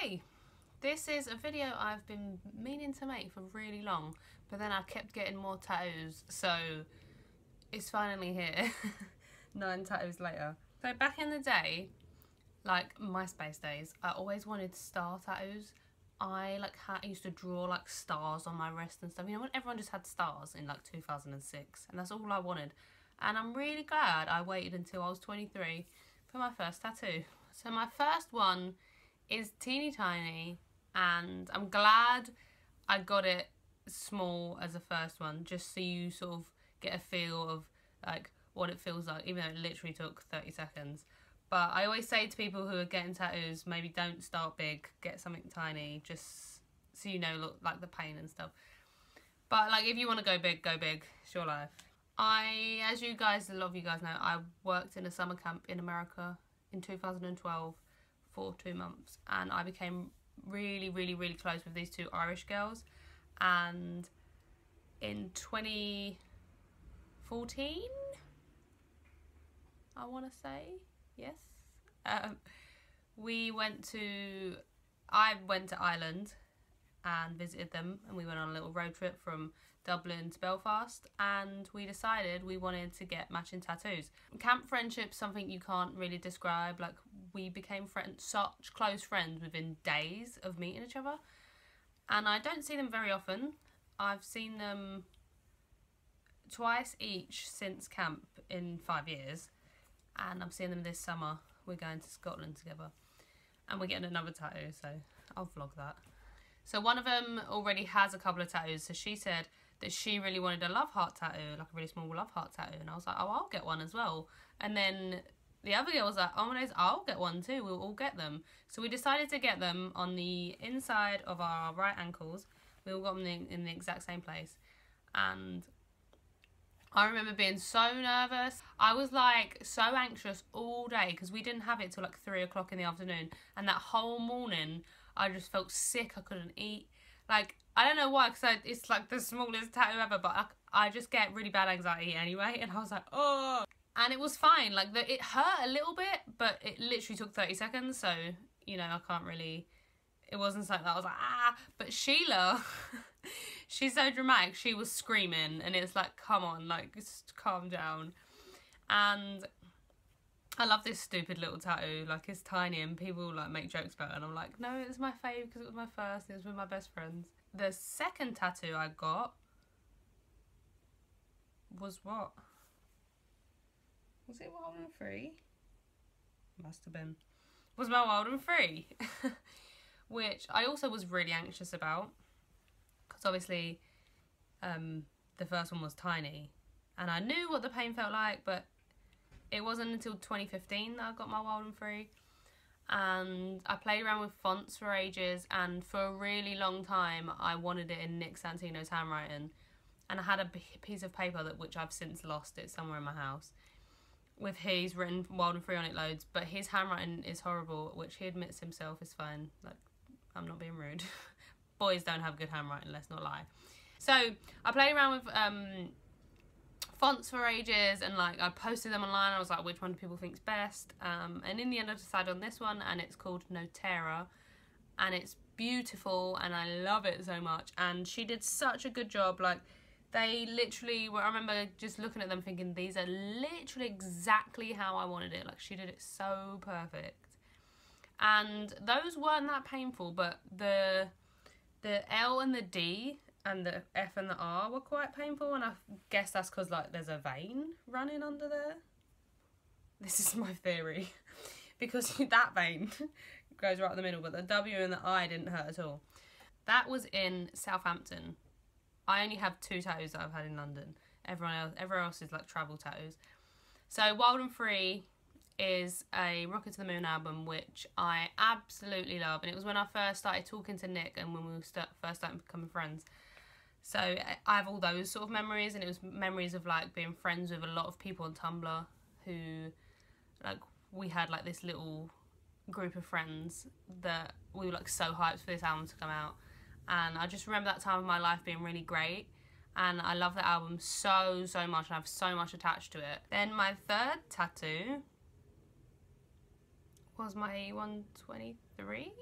Hey, this is a video I've been meaning to make for really long, but then I kept getting more tattoos, so it's finally here. 9 tattoos later. So back in the day, like MySpace days, I always wanted star tattoos. I used to draw like stars on my wrist and stuff. You know, when everyone just had stars in like 2006, and that's all I wanted. And I'm really glad I waited until I was 23 for my first tattoo. So my first one is teeny tiny, and I'm glad I got it small as a first one, just so you sort of get a feel of like what it feels like, even though it literally took 30 seconds. But I always say to people who are getting tattoos, maybe don't start big, get something tiny, just so you know, look, like the pain and stuff. But like, if you want to go big, it's your life. As you guys, a lot of you guys know, I worked in a summer camp in America in 2012 for 2 months, and I became really close with these 2 Irish girls. And in 2014, I want to say, yes, I went to Ireland and visited them, and we went on a little road trip from Dublin to Belfast, and we decided we wanted to get matching tattoos. Camp friendship's something you can't really describe. Like, we became such close friends within days of meeting each other, and I don't see them very often. I've seen them twice each since camp in 5 years, and I'm seeing them this summer. We're going to Scotland together, and we're getting another tattoo, so I'll vlog that. So one of them already has a couple of tattoos, so she said that she really wanted a love heart tattoo, like a really small love heart tattoo, and I was like, oh, I'll get one as well. And then the other girl was like, oh my days, I'll get one too, we'll all get them. So we decided to get them on the inside of our right ankles. We all got them in the exact same place, and I remember being so nervous. I was like so anxious all day because we didn't have it till like 3 o'clock in the afternoon, and that whole morning I just felt sick. I couldn't eat. Like, I don't know why, because it's like the smallest tattoo ever, but I just get really bad anxiety anyway, and I was like, oh. And it was fine. Like, it hurt a little bit, but it literally took 30 seconds, so, you know, I can't really, it wasn't something that I was like, ah. But Sheila, she's so dramatic. She was screaming, and it's like, come on, like, just calm down. And I love this stupid little tattoo. Like, it's tiny, and people like make jokes about it, and I'm like, no, it's my fave because it was my first. It was with my best friends. The second tattoo I got was what? Was it Wild and Free? Must have been. Was my Wild and Free, which I also was really anxious about, because obviously the first one was tiny, and I knew what the pain felt like, but it wasn't until 2015 that I got my Wild and Free. And I played around with fonts for ages, and for a really long time I wanted it in Nick Santino's handwriting, and I had a piece of paper which I've since lost. It's somewhere in my house, with he's written Wild and Free on it loads, but his handwriting is horrible, which he admits himself is fine. Like, I'm not being rude. Boys don't have good handwriting, let's not lie. So I played around with fonts for ages, and like I posted them online. I was like, which one do people think's best? And in the end I decided on this one, and it's called Notera, and it's beautiful, and I love it so much. And she did such a good job. Like, they literally were, I remember just looking at them thinking, these are literally exactly how I wanted it. Like, she did it so perfect. And those weren't that painful, but the L and the D and the F and the R were quite painful, and I guess that's because like there's a vein running under there. This is my theory, because that vein goes right in the middle, but the W and the I didn't hurt at all. That was in Southampton. I only have 2 tattoos that I've had in London. Everywhere else is like travel tattoos. So Wild and Free is a Rocket to the Moon album, which I absolutely love, and it was when I first started talking to Nick, and when we first started becoming friends. So I have all those sort of memories, and it was memories of like being friends with a lot of people on Tumblr who, like, we had like this little group of friends that we were like so hyped for this album to come out. And I just remember that time of my life being really great, and I love the album so much, and I have so much attached to it. Then my third tattoo was my 123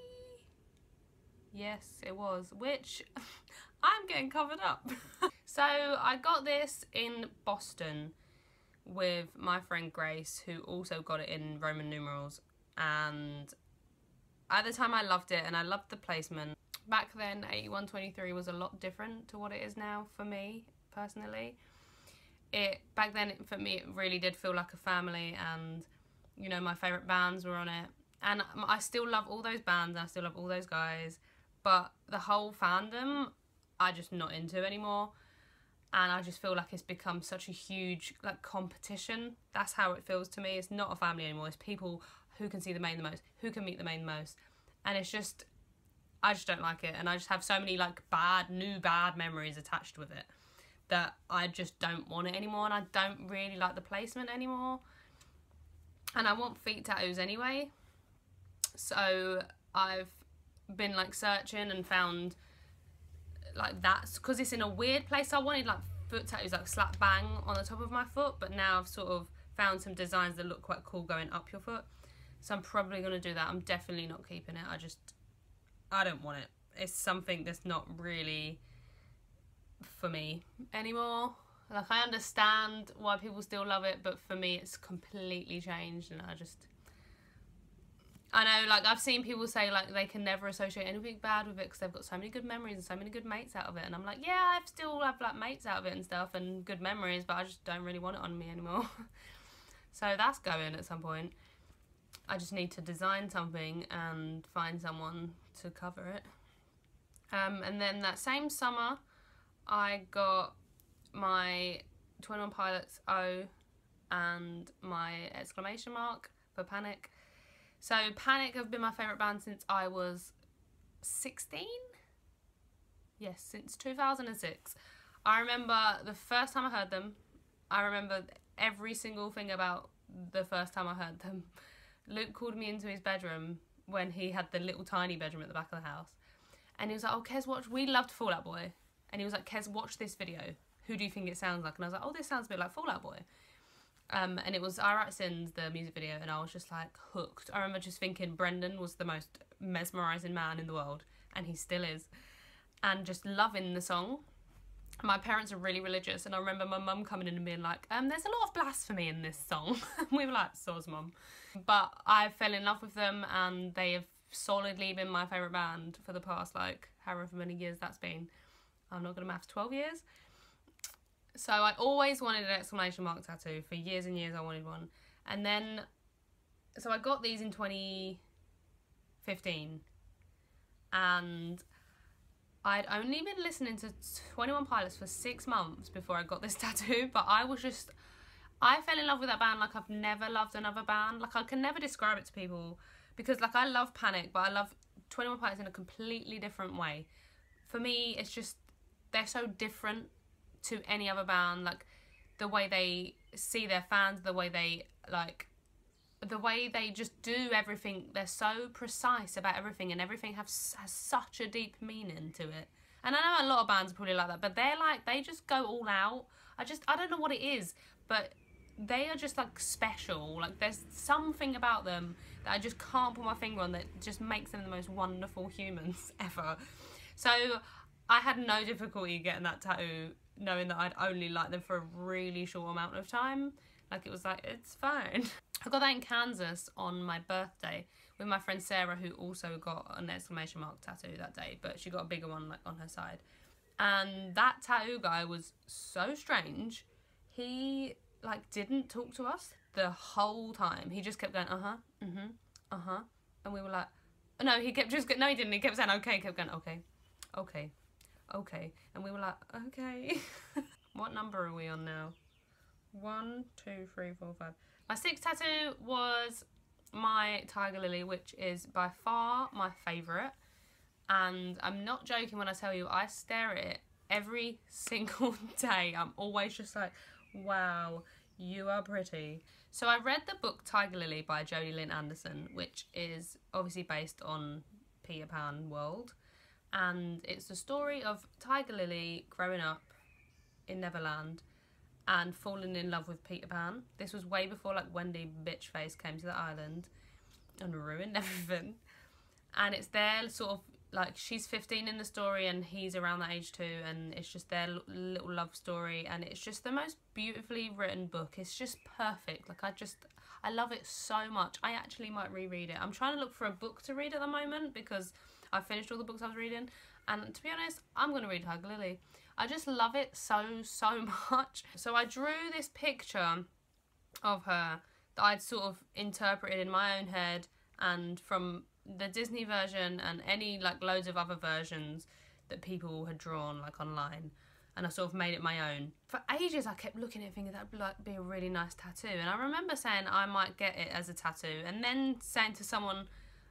Yes, it was, which I'm getting covered up. So I got this in Boston with my friend Grace, who also got it in Roman numerals, and at the time I loved it and I loved the placement. Back then 8123 was a lot different to what it is now for me personally. Back then for me it really did feel like a family, and you know, my favourite bands were on it, and I still love all those bands and I still love all those guys, but the whole fandom I'm just not into anymore. And I just feel like it's become such a huge like competition. That's how it feels to me. It's not a family anymore. It's people who can see the main the most, who can meet the main the most. And it's just, I just don't like it. And I just have so many like new bad memories attached with it that I just don't want it anymore. And I don't really like the placement anymore. And I want feet tattoos anyway. So I've been like searching and found like that's because it's in a weird place. I wanted like foot tattoos like slap bang on the top of my foot, but now I've sort of found some designs that look quite cool going up your foot, so I'm probably going to do that. I'm definitely not keeping it. I don't want it. It's something that's not really for me anymore. Like, I understand why people still love it, but for me it's completely changed, and I know, like, I've seen people say, like, they can never associate anything bad with it because they've got so many good memories and so many good mates out of it. And I'm like, yeah, I still have, like, mates out of it and stuff and good memories, but I just don't really want it on me anymore. So that's going at some point. I just need to design something and find someone to cover it. And then that same summer, I got my 21 Pilots O and my exclamation mark for Panic. So Panic have been my favourite band since I was 16? Yes, since 2006. I remember the first time I heard them. I remember every single thing about the first time I heard them. Luke called me into his bedroom when he had the little tiny bedroom at the back of the house. And he was like, oh, Kez, watch. We loved Fall Out Boy. And he was like, Kez, watch this video. Who do you think it sounds like? And I was like, oh, this sounds a bit like Fall Out Boy. And it was I Write Sins, the music video, and I was just like hooked. I remember just thinking Brendan was the most mesmerising man in the world, and he still is, and just loving the song. My parents are really religious, and I remember my mum coming in and being like, there's a lot of blasphemy in this song. We were like, soz, mum. But I fell in love with them, and they have solidly been my favourite band for the past, like, however many years that's been. I'm not going to maths, 12 years? So I always wanted an exclamation mark tattoo. For years and years I wanted one. And then, so I got these in 2015. And I'd only been listening to 21 Pilots for 6 months before I got this tattoo. But I fell in love with that band like I've never loved another band. Like, I can never describe it to people. Because, like, I love Panic, but I love 21 Pilots in a completely different way. For me, it's just, they're so different to any other band, like the way they see their fans, the way they just do everything. They're so precise about everything, and everything has such a deep meaning to it. And I know a lot of bands are probably like that, but they just go all out. I don't know what it is, but they are just like special. Like, there's something about them that I just can't put my finger on that just makes them the most wonderful humans ever. So I had no difficulty getting that tattoo, knowing that I'd only liked them for a really short amount of time. Like, it was like, it's fine. I got that in Kansas on my birthday with my friend Sarah, who also got an exclamation mark tattoo that day, but she got a bigger one, like, on her side. And that tattoo guy was so strange. He, like, didn't talk to us the whole time. He just kept going, uh-huh, mm-hmm, uh-huh. And we were like, no, he kept just, no, he didn't. He kept saying, okay, he kept going, okay, okay. Okay, and we were like, okay. What number are we on now? 1, 2, 3, 4, 5. My 6th tattoo was my Tiger Lily, which is by far my favourite. And I'm not joking when I tell you, I stare at it every single day. I'm always just like, wow, you are pretty. So I read the book Tiger Lily by Jodie Lynn Anderson, which is obviously based on Peter Pan world. And it's the story of Tiger Lily growing up in Neverland and falling in love with Peter Pan. This was way before, like, Wendy Bitchface came to the island and ruined everything. And it's their sort of like she's 15 in the story and he's around that age too, and it's just their little love story, and it's just the most beautifully written book. It's just perfect. Like I love it so much. I actually might reread it. I'm trying to look for a book to read at the moment because I finished all the books I was reading, and to be honest, I'm going to read Tiger Lily. I just love it so much. So I drew this picture of her that I'd sort of interpreted in my own head, and from the Disney version and any like loads of other versions that people had drawn like online, and I sort of made it my own. For ages I kept looking at it thinking that'd like be a really nice tattoo, and I remember saying I might get it as a tattoo, and then saying to someone,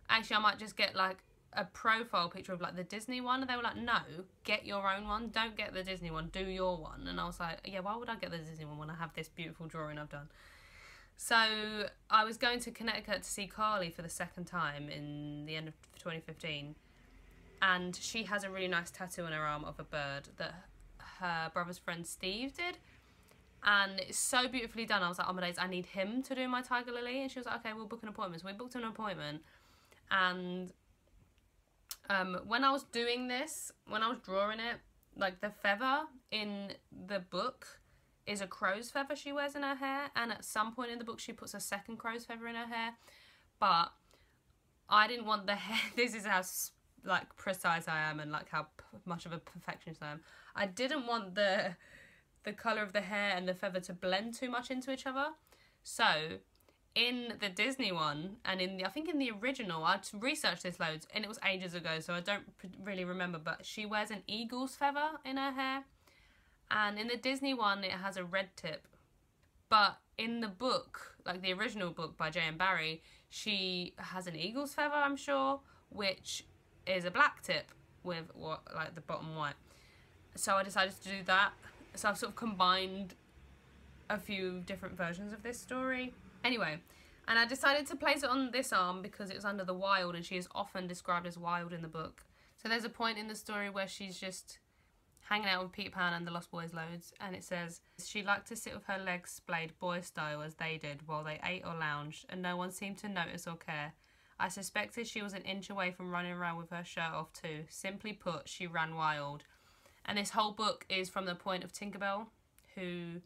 actually I might just get like a profile picture of like the Disney one, and they were like, no, get your own one, don't get the Disney one, do your one. And I was like, yeah, why would I get the Disney one when I have this beautiful drawing I've done? So I was going to Connecticut to see Carly for the second time in the end of 2015, and she has a really nice tattoo on her arm of a bird that her brother's friend Steve did, and it's so beautifully done. I was like, oh my days, I need him to do my Tiger Lily. And she was like, okay, we'll book an appointment. So we booked an appointment, and when I was doing this, when I was drawing it, like the feather in the book is a crow's feather she wears in her hair, and at some point in the book she puts a second crow's feather in her hair, but I didn't want the hair, this is how like precise I am and like how much of a perfectionist I am. I didn't want the colour of the hair and the feather to blend too much into each other. So in the Disney one, and I think in the original, I researched this loads and it was ages ago, so I don't really remember, but she wears an eagle's feather in her hair. And in the Disney one, it has a red tip. But in the book, like the original book by J.M. Barrie, she has an eagle's feather, I'm sure, which is a black tip with what like the bottom white. So I decided to do that. So I've sort of combined a few different versions of this story. Anyway, and I decided to place it on this arm because it was under the wild, and she is often described as wild in the book. So there's a point in the story where she's just hanging out with Peter Pan and the Lost Boys loads, and it says, she liked to sit with her legs splayed boy style as they did while they ate or lounged, and no one seemed to notice or care. I suspected she was an inch away from running around with her shirt off too. Simply put, she ran wild. And this whole book is from the point of Tinkerbell, who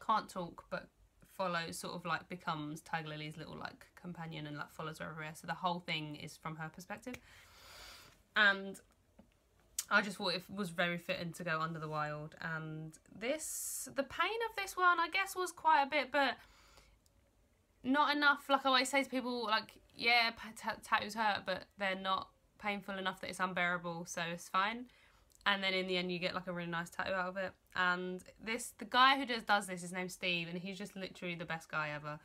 can't talk but follows, sort of like becomes Tiger Lily's little like companion and like follows her everywhere. So the whole thing is from her perspective. And I just thought it was very fitting to go under the wild. And the pain of this one, I guess, was quite a bit, but not enough. Like I always say to people, like, yeah, tattoos hurt, but they're not painful enough that it's unbearable, so it's fine. And then in the end, you get like a really nice tattoo out of it. And the guy who does this, his name's Steve, and he's just literally the best guy ever.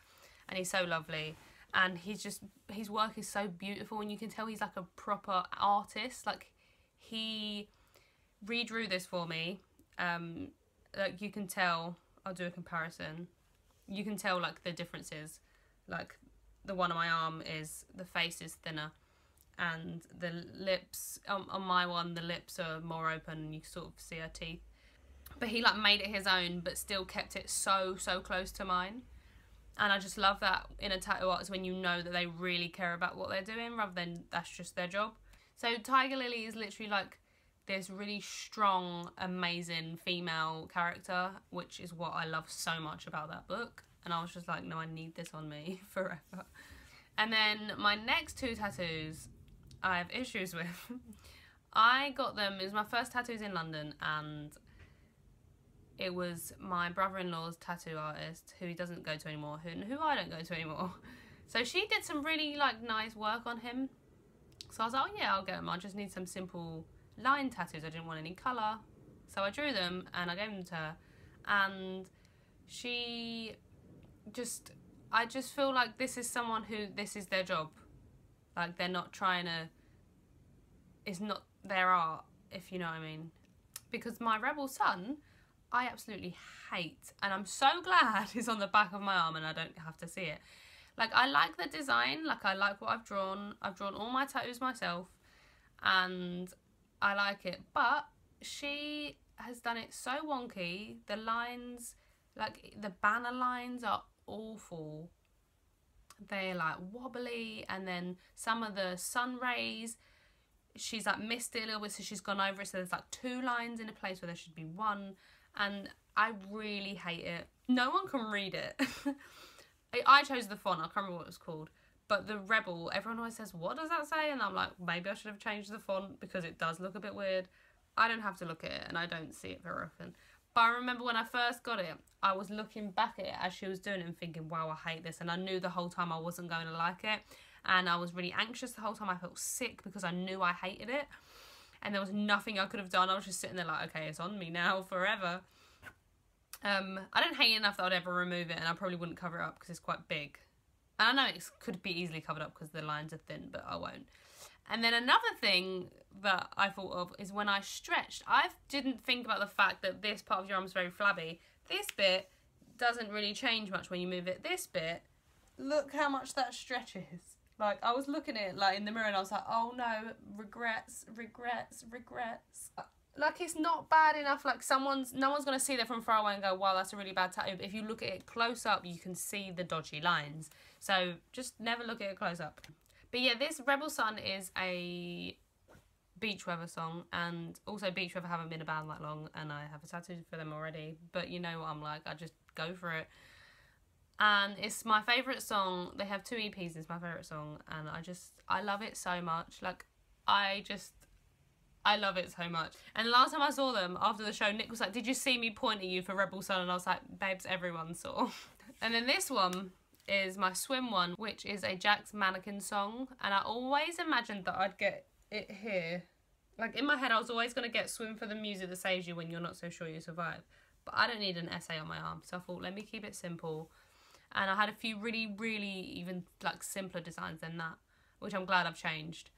And he's so lovely. And his work is so beautiful, and you can tell he's like a proper artist. Like, he redrew this for me. Like, you can tell, I'll do a comparison. You can tell like the differences. Like, the one on my arm the face is thinner, and the lips, on my one, the lips are more open and you sort of see her teeth. But he like made it his own, but still kept it so close to mine. And I just love that in a tattoo artist, when you know that they really care about what they're doing rather than that's just their job. So Tiger Lily is literally like this really strong, amazing female character, which is what I love so much about that book. And I was just like, no, I need this on me forever. And then my next two tattoos I have issues with. I got them, it was my first tattoos in London, and it was my brother-in-law's tattoo artist, who he doesn't go to anymore, who I don't go to anymore. So she did some really like nice work on him. So I was like, oh yeah, I'll get them. I just need some simple line tattoos. I didn't want any colour. So I drew them and I gave them to her. And I just feel like this is someone who, this is their job. Like, they're not trying to, it's not their art, if you know what I mean. Because my Rebel Sun, I absolutely hate. And I'm so glad it's on the back of my arm and I don't have to see it. Like, I like the design, like I like what I've drawn. I've drawn all my tattoos myself and I like it. But she has done it so wonky. The lines, like the banner lines are awful. They're like wobbly, and then some of the sun rays, she's like missed it a little bit, so she's gone over it, so there's like 2 lines in a place where there should be 1, and I really hate it. No one can read it. I chose the font, I can't remember what it was called, but the Rebel, everyone always says, what does that say? And I'm like, maybe I should have changed the font because it does look a bit weird. I don't have to look at it, and I don't see it very often. But I remember when I first got it, I was looking back at it as she was doing it and thinking, wow, I hate this. And I knew the whole time I wasn't going to like it. And I was really anxious the whole time. I felt sick because I knew I hated it. And there was nothing I could have done. I was just sitting there like, okay, it's on me now forever. I don't hate it enough that I'd ever remove it, and I probably wouldn't cover it up because it's quite big. And I know it could be easily covered up because the lines are thin, but I won't. And then another thing that I thought of is when I stretched. I didn't think about the fact that this part of your arm is very flabby. This bit doesn't really change much when you move it. This bit, look how much that stretches. Like, I was looking at it like in the mirror and I was like, oh no, regrets, regrets, regrets. Like, it's not bad enough. Like, no one's going to see that from far away and go, wow, that's a really bad tattoo. But if you look at it close up, you can see the dodgy lines. So just never look at it close up. But yeah, this Rebel Sun is a Beach Weather song, and also Beach Weather haven't been a band that long, and I have a tattoo for them already. But you know what I'm like, I just go for it. And it's my favourite song. They have 2 EPs, it's my favourite song, and I love it so much. Like, I love it so much. And the last time I saw them, after the show, Nick was like, did you see me point at you for Rebel Sun? And I was like, babes, everyone saw. And then this one is my Swim one, which is a Jack's Mannequin song. And I always imagined that I'd get it here. Like, in my head, I was always going to get Swim for the music that saves you when you're not so sure you survive. But I don't need an essay on my arm. So I thought, let me keep it simple. And I had a few really, really even, like, simpler designs than that, which I'm glad I've changed.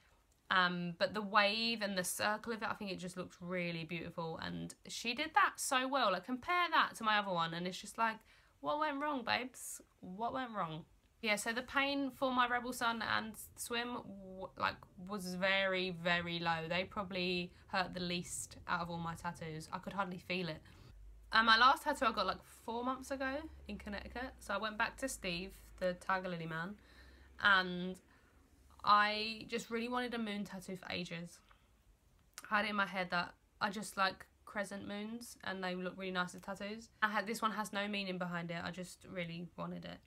But the wave and the circle of it, I think it just looks really beautiful. And she did that so well. Like, compare that to my other one, and it's just like, what went wrong, babes? What went wrong? Yeah, so the pain for my Rebel Sun and Swim, was very, very low. They probably hurt the least out of all my tattoos. I could hardly feel it. And my last tattoo I got like 4 months ago in Connecticut. So I went back to Steve, the Tiger Lily man, and I just really wanted a moon tattoo for ages. I had it in my head that I just like crescent moons and they look really nice as tattoos. This one has no meaning behind it. I just really wanted it.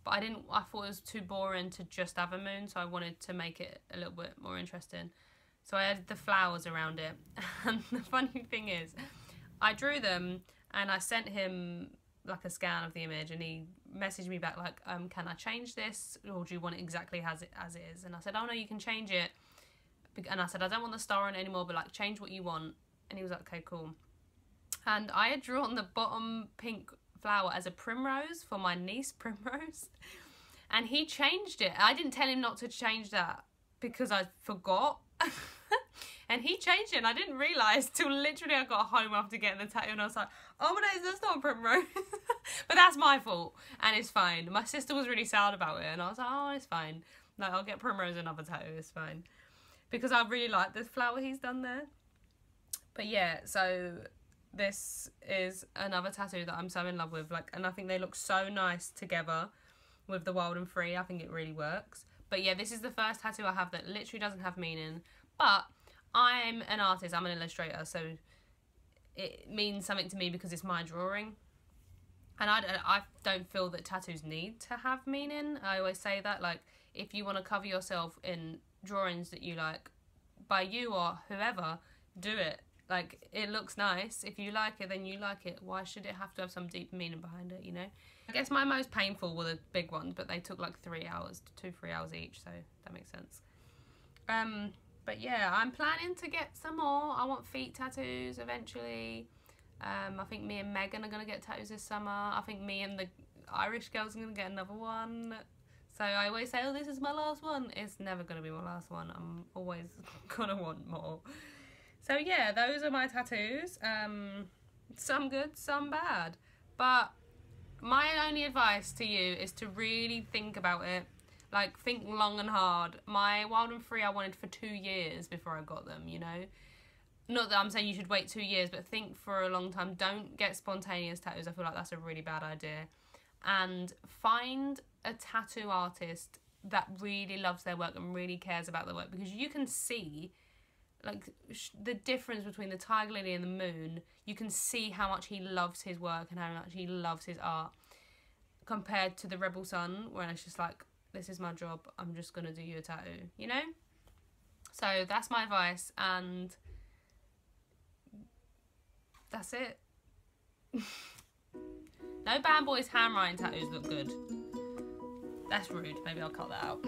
But I thought it was too boring to just have a moon, so I wanted to make it a little bit more interesting. So I added the flowers around it. And the funny thing is, I drew them and I sent him like a scan of the image, and he messaged me back like, can I change this, or do you want it exactly as it is? And I said, oh no, you can change it. And I said, I don't want the star on it anymore, but like, change what you want. And he was like, okay, cool. And I had drawn the bottom pink flower as a primrose for my niece Primrose, and he changed it. I didn't tell him not to change that because I forgot. And he changed it, and I didn't realise till literally I got home after getting the tattoo, and I was like, oh my days, that's not a primrose. But that's my fault, and it's fine. My sister was really sad about it, and I was like, oh, it's fine. Like, I'll get Primrose another tattoo, it's fine. Because I really like this flower he's done there. But yeah, so this is another tattoo that I'm so in love with. Like, and I think they look so nice together with the Wild and Free. I think it really works. But yeah, this is the first tattoo I have that literally doesn't have meaning. But I'm an artist, I'm an illustrator, so it means something to me because it's my drawing. And I don't feel that tattoos need to have meaning. I always say that, like, if you want to cover yourself in drawings that you like, by you or whoever, do it. Like, it looks nice. If you like it, then you like it. Why should it have to have some deep meaning behind it, you know? I guess my most painful were the big ones, but they took like 3 hours, 2-3 hours each, so that makes sense. But yeah, I'm planning to get some more. I want feet tattoos eventually. I think me and Megan are going to get tattoos this summer. I think me and the Irish girls are going to get another one. So I always say, oh, this is my last one. It's never going to be my last one. I'm always going to want more. So yeah, those are my tattoos. Some good, some bad. But my only advice to you is to really think about it. Like, think long and hard. My Wild and Free I wanted for 2 years before I got them, you know? Not that I'm saying you should wait 2 years, but think for a long time. Don't get spontaneous tattoos. I feel like that's a really bad idea. And find a tattoo artist that really loves their work and really cares about their work, because you can see like the difference between the Tiger Lily and the moon, you can see how much he loves his work and how much he loves his art, compared to the Rebel Sun, where it's just like, this is my job, I'm just gonna do you a tattoo, you know? So that's my advice, and that's it. No band boys handwriting tattoos look good. That's rude. Maybe I'll cut that out.